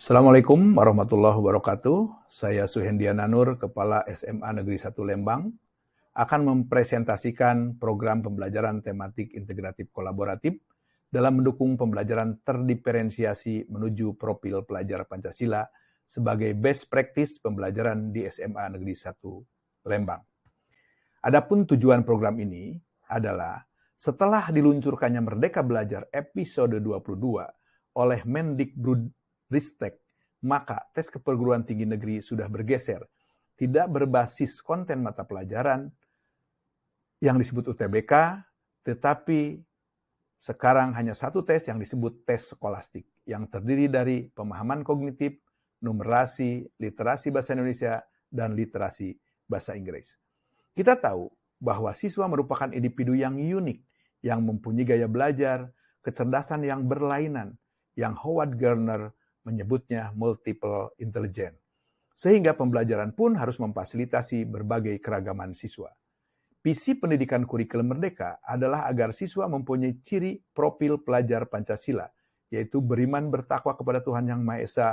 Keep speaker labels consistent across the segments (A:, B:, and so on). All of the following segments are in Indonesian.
A: Assalamualaikum warahmatullahi wabarakatuh. Saya Suhendiana Nur, Kepala SMA Negeri 1 Lembang, akan mempresentasikan program pembelajaran tematik integratif kolaboratif dalam mendukung pembelajaran terdiferensiasi menuju profil pelajar Pancasila sebagai best practice pembelajaran di SMA Negeri 1 Lembang. Adapun tujuan program ini adalah setelah diluncurkannya Merdeka Belajar episode 22 oleh Mendikbudristek, maka tes keperguruan tinggi negeri sudah bergeser, tidak berbasis konten mata pelajaran yang disebut UTBK, tetapi sekarang hanya satu tes yang disebut tes skolastik, yang terdiri dari pemahaman kognitif, numerasi, literasi bahasa Indonesia, dan literasi bahasa Inggris. Kita tahu bahwa siswa merupakan individu yang unik, yang mempunyai gaya belajar, kecerdasan yang berlainan, yang Howard Gardner menyebutnya multiple intelligence. Sehingga pembelajaran pun harus memfasilitasi berbagai keragaman siswa. Visi pendidikan kurikulum Merdeka adalah agar siswa mempunyai ciri profil pelajar Pancasila, yaitu beriman bertakwa kepada Tuhan Yang Maha Esa,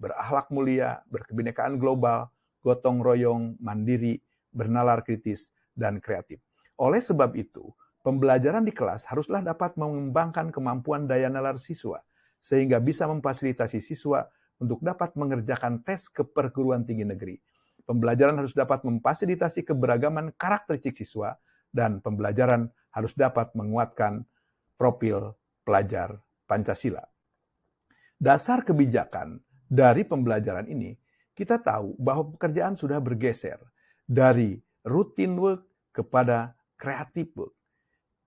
A: berakhlak mulia, berkebinekaan global, gotong royong, mandiri, bernalar kritis, dan kreatif. Oleh sebab itu, pembelajaran di kelas haruslah dapat mengembangkan kemampuan daya nalar siswa, sehingga bisa memfasilitasi siswa untuk dapat mengerjakan tes keperguruan tinggi negeri. Pembelajaran harus dapat memfasilitasi keberagaman karakteristik siswa, dan pembelajaran harus dapat menguatkan profil pelajar Pancasila. Dasar kebijakan dari pembelajaran ini, kita tahu bahwa pekerjaan sudah bergeser dari routine work kepada creative work.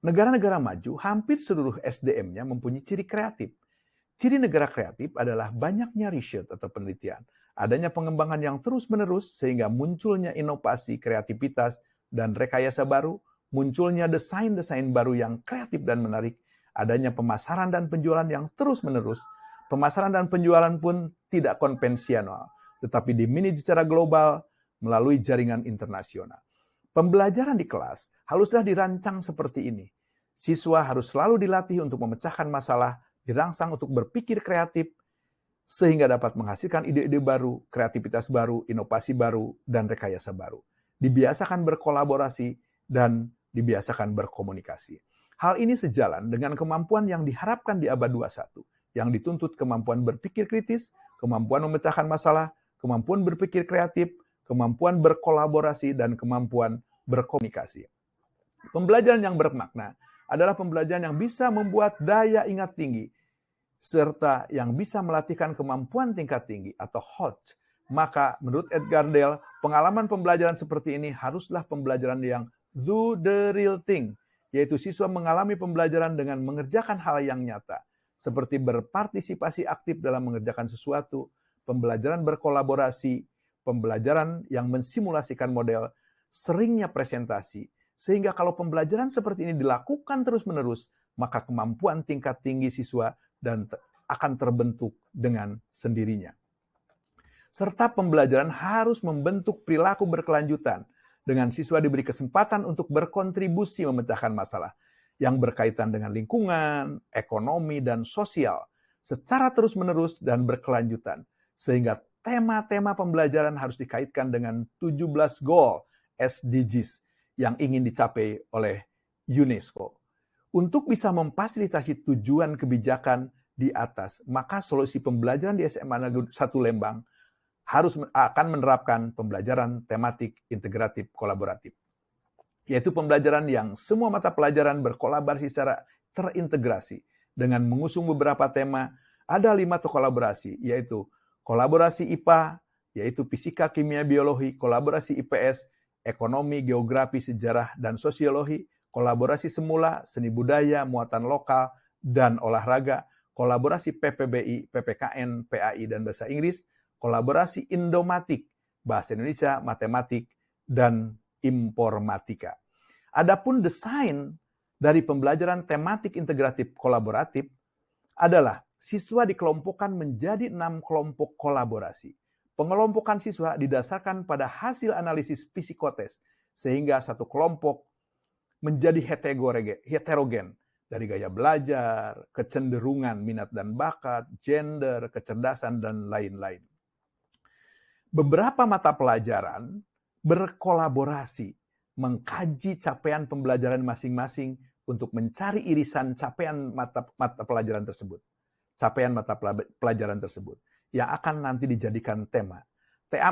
A: Negara-negara maju hampir seluruh SDM-nya mempunyai ciri kreatif. Ciri negara kreatif adalah banyaknya riset atau penelitian, adanya pengembangan yang terus-menerus sehingga munculnya inovasi, kreativitas, dan rekayasa baru, munculnya desain-desain baru yang kreatif dan menarik, adanya pemasaran dan penjualan yang terus-menerus. Pemasaran dan penjualan pun tidak konvensional, tetapi dimanage secara global melalui jaringan internasional. Pembelajaran di kelas haruslah dirancang seperti ini. Siswa harus selalu dilatih untuk memecahkan masalah, dirangsang untuk berpikir kreatif, sehingga dapat menghasilkan ide-ide baru, kreativitas baru, inovasi baru, dan rekayasa baru. Dibiasakan berkolaborasi dan dibiasakan berkomunikasi. Hal ini sejalan dengan kemampuan yang diharapkan di abad 21, yang dituntut kemampuan berpikir kritis, kemampuan memecahkan masalah, kemampuan berpikir kreatif, kemampuan berkolaborasi, dan kemampuan berkomunikasi. Pembelajaran yang bermakna adalah pembelajaran yang bisa membuat daya ingat tinggi, serta yang bisa melatihkan kemampuan tingkat tinggi atau HOT. Maka menurut Edgar Dale, pengalaman pembelajaran seperti ini haruslah pembelajaran yang do the real thing, yaitu siswa mengalami pembelajaran dengan mengerjakan hal yang nyata, seperti berpartisipasi aktif dalam mengerjakan sesuatu, pembelajaran berkolaborasi, pembelajaran yang mensimulasikan model, seringnya presentasi, sehingga kalau pembelajaran seperti ini dilakukan terus-menerus, maka kemampuan tingkat tinggi siswa dan akan terbentuk dengan sendirinya. Serta pembelajaran harus membentuk perilaku berkelanjutan, dengan siswa diberi kesempatan untuk berkontribusi memecahkan masalah yang berkaitan dengan lingkungan, ekonomi, dan sosial secara terus-menerus dan berkelanjutan, sehingga tema-tema pembelajaran harus dikaitkan dengan 17 goal SDGs yang ingin dicapai oleh UNESCO. Untuk bisa memfasilitasi tujuan kebijakan di atas, maka solusi pembelajaran di SMA Negeri 1 Lembang akan menerapkan pembelajaran tematik integratif kolaboratif, yaitu pembelajaran yang semua mata pelajaran berkolaborasi secara terintegrasi dengan mengusung beberapa tema. Ada 5 kolaborasi, yaitu kolaborasi IPA, yaitu fisika, kimia, biologi, kolaborasi IPS, ekonomi, geografi, sejarah, dan sosiologi, kolaborasi semula, seni budaya, muatan lokal, dan olahraga, kolaborasi PPBI, PPKN, PAI, dan bahasa Inggris, kolaborasi Indomatik, bahasa Indonesia, matematik, dan informatika. Adapun desain dari pembelajaran tematik integratif kolaboratif adalah siswa dikelompokkan menjadi 6 kelompok kolaborasi. Pengelompokan siswa didasarkan pada hasil analisis psikotes, sehingga satu kelompok menjadi heterogen dari gaya belajar, kecenderungan minat dan bakat, gender, kecerdasan, dan lain-lain. Beberapa mata pelajaran berkolaborasi mengkaji capaian pembelajaran masing-masing untuk mencari irisan capaian mata pelajaran tersebut. Capaian mata pelajaran tersebut yang akan nanti dijadikan tema.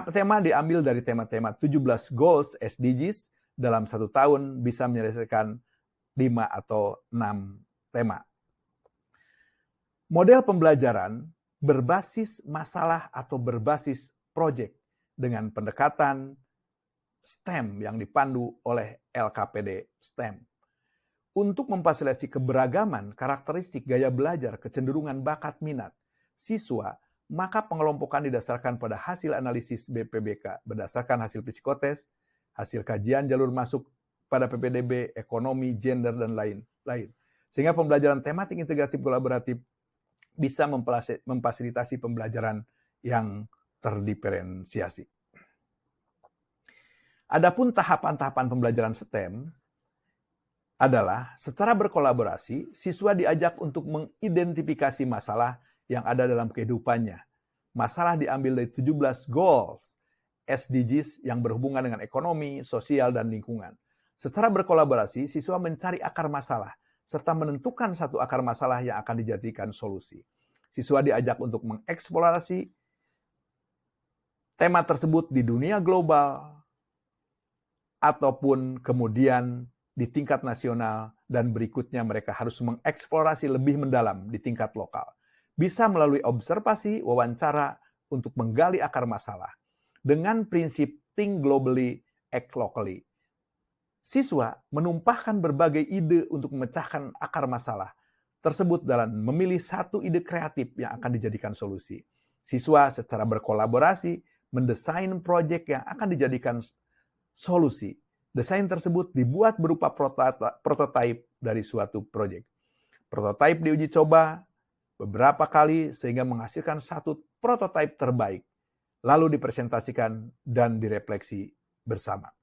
A: Tema diambil dari tema-tema 17 goals SDGs dalam 1 tahun bisa menyelesaikan 5 atau 6 tema. Model pembelajaran berbasis masalah atau berbasis project dengan pendekatan STEM yang dipandu oleh LKPD STEM. Untuk memfasilitasi keberagaman, karakteristik, gaya belajar, kecenderungan bakat minat siswa, maka pengelompokan didasarkan pada hasil analisis BPBK berdasarkan hasil psikotes, hasil kajian jalur masuk pada PPDB, ekonomi, gender, dan lain-lain. Sehingga pembelajaran tematik integratif kolaboratif bisa memfasilitasi pembelajaran yang terdiferensiasi. Adapun tahapan-tahapan pembelajaran STEM adalah secara berkolaborasi, siswa diajak untuk mengidentifikasi masalah yang ada dalam kehidupannya. Masalah diambil dari 17 goals SDGs yang berhubungan dengan ekonomi, sosial, dan lingkungan. Secara berkolaborasi, siswa mencari akar masalah, serta menentukan satu akar masalah yang akan dijadikan solusi. Siswa diajak untuk mengeksplorasi tema tersebut di dunia global, ataupun kemudian di tingkat nasional, dan berikutnya mereka harus mengeksplorasi lebih mendalam di tingkat lokal. Bisa melalui observasi, wawancara, untuk menggali akar masalah. Dengan prinsip think globally, act locally. Siswa menumpahkan berbagai ide untuk memecahkan akar masalah tersebut dalam memilih satu ide kreatif yang akan dijadikan solusi. Siswa secara berkolaborasi mendesain proyek yang akan dijadikan solusi. Desain tersebut dibuat berupa prototipe dari suatu proyek. Prototipe diuji coba beberapa kali sehingga menghasilkan satu prototipe terbaik, lalu dipresentasikan dan direfleksi bersama.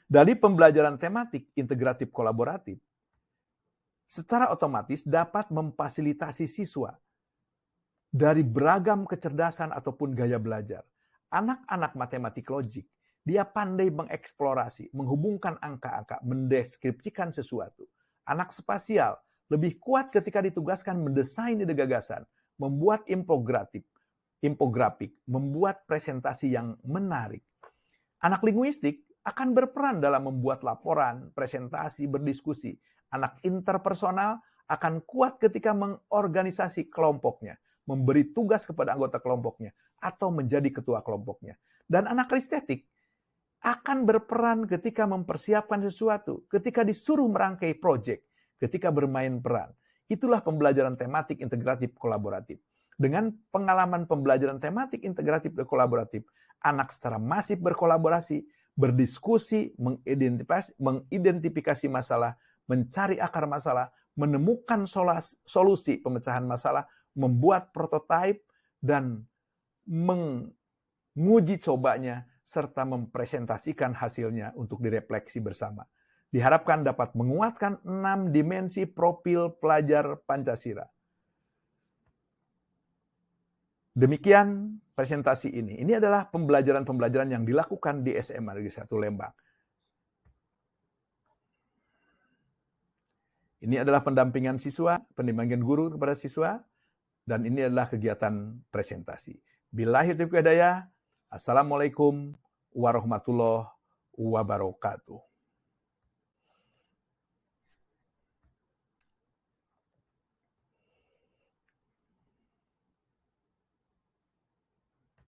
A: Dari pembelajaran tematik integratif kolaboratif, secara otomatis dapat memfasilitasi siswa dari beragam kecerdasan ataupun gaya belajar. Anak-anak matematik logik, dia pandai mengeksplorasi, menghubungkan angka-angka, mendeskripsikan sesuatu. Anak spasial lebih kuat ketika ditugaskan mendesain ide gagasan, membuat infografik, membuat presentasi yang menarik. Anak linguistik akan berperan dalam membuat laporan, presentasi, berdiskusi. Anak interpersonal akan kuat ketika mengorganisasi kelompoknya, memberi tugas kepada anggota kelompoknya, atau menjadi ketua kelompoknya. Dan anak estetik akan berperan ketika mempersiapkan sesuatu, ketika disuruh merangkai proyek, ketika bermain peran. Itulah pembelajaran tematik integratif kolaboratif. Dengan pengalaman pembelajaran tematik integratif dan kolaboratif, anak secara masif berkolaborasi, berdiskusi, mengidentifikasi masalah, mencari akar masalah, menemukan solusi pemecahan masalah, membuat prototipe, dan menguji cobanya, serta mempresentasikan hasilnya untuk direfleksi bersama. Diharapkan dapat menguatkan 6 dimensi profil pelajar Pancasila. Demikian presentasi ini. Ini adalah pembelajaran-pembelajaran yang dilakukan di SMA Negeri 1 Lembang. Ini adalah pendampingan siswa, pendampingan guru kepada siswa, dan ini adalah kegiatan presentasi. Billahi taufiq wal hidayah. Assalamualaikum warahmatullahi wabarakatuh.